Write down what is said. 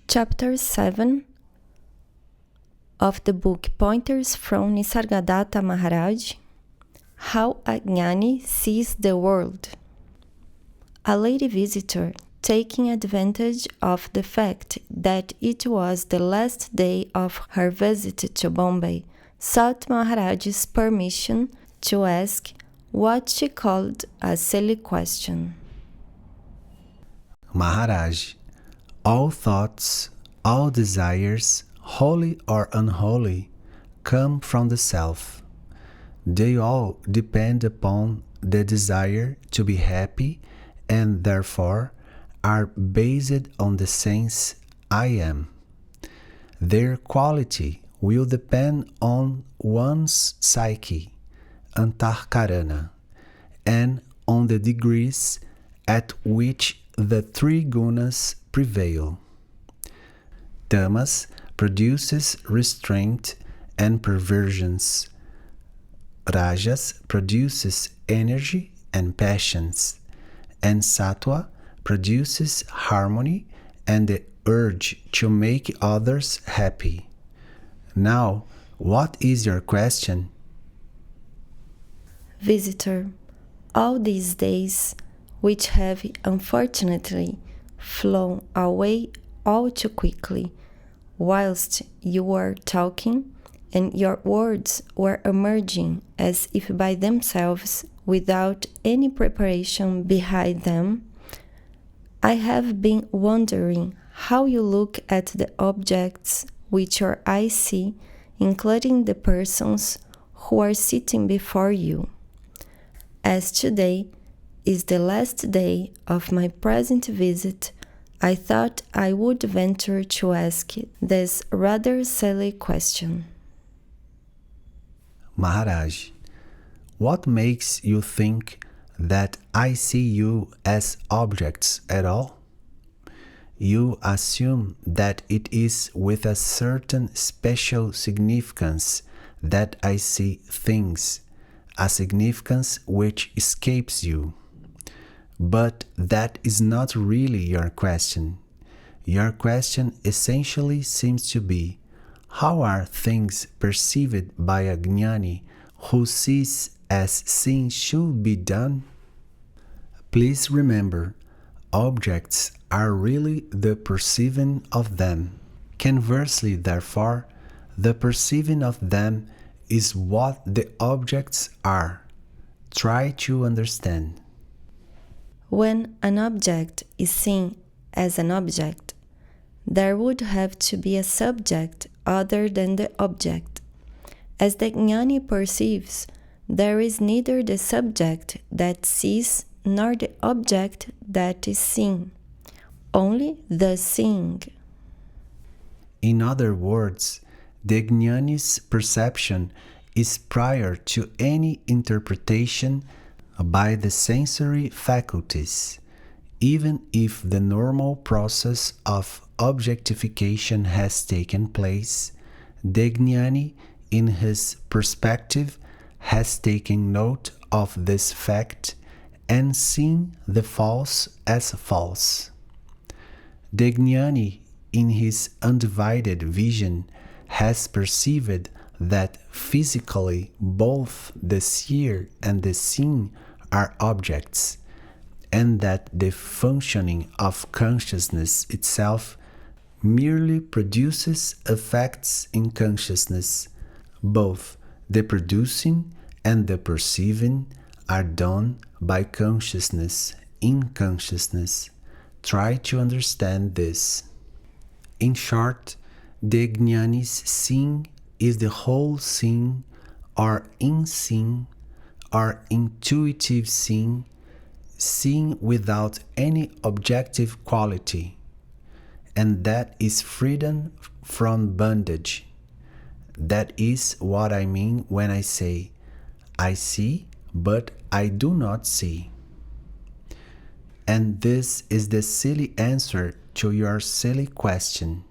Chapter 7 of the book Pointers from Nisargadatta Maharaj, How a Jnani Sees the World. A lady visitor, taking advantage of the fact that it was the last day of her visit to Mumbai, sought Maharaj's permission to ask what she called a silly question. Maharaj, all thoughts, all desires, holy or unholy, come from the self. They all depend upon the desire to be happy and therefore are based on the sense I am. Their quality will depend on one's psyche, antarkarana, and on the degrees at which the three gunas prevail. Tamas produces restraint and perversions. Rajas produces energy and passions. And Sattva produces harmony and the urge to make others happy. Now, what is your question? Visitor, all these days, which have unfortunately flown away all too quickly, whilst you were talking, and your words were emerging as if by themselves, without any preparation behind them, I have been wondering how you look at the objects which your eyes see, including the persons who are sitting before you. As today is the last day of my present visit, I thought I would venture to ask this rather silly question. Maharaj, what makes you think that I see you as objects at all? You assume that it is with a certain special significance that I see things, a significance which escapes you. But that is not really your question. Your question essentially seems to be, how are things perceived by a jnani who sees as seeing should be done? Please remember, objects are really the perceiving of them. Conversely, therefore, the perceiving of them is what the objects are. Try to understand. When an object is seen as an object, there would have to be a subject other than the object. As the jnani perceives, there is neither the subject that sees nor the object that is seen, only the seeing. In other words, the jnani's perception is prior to any interpretation by the sensory faculties, even if the normal process of objectification has taken place. The jnani, in his perspective, has taken note of this fact and seen the false as false. The jnani, in his undivided vision, has perceived that physically both the seer and the seen are objects, and that the functioning of consciousness itself merely produces effects in consciousness. Both the producing and the perceiving are done by consciousness in consciousness. Try to understand this. In short, the jnani's seeing is the whole seeing, or in-seeing, or intuitive seeing, seeing without any objective quality, and that is freedom from bondage. That is what I mean when I say, I see, but I do not see. And this is the silly answer to your silly question.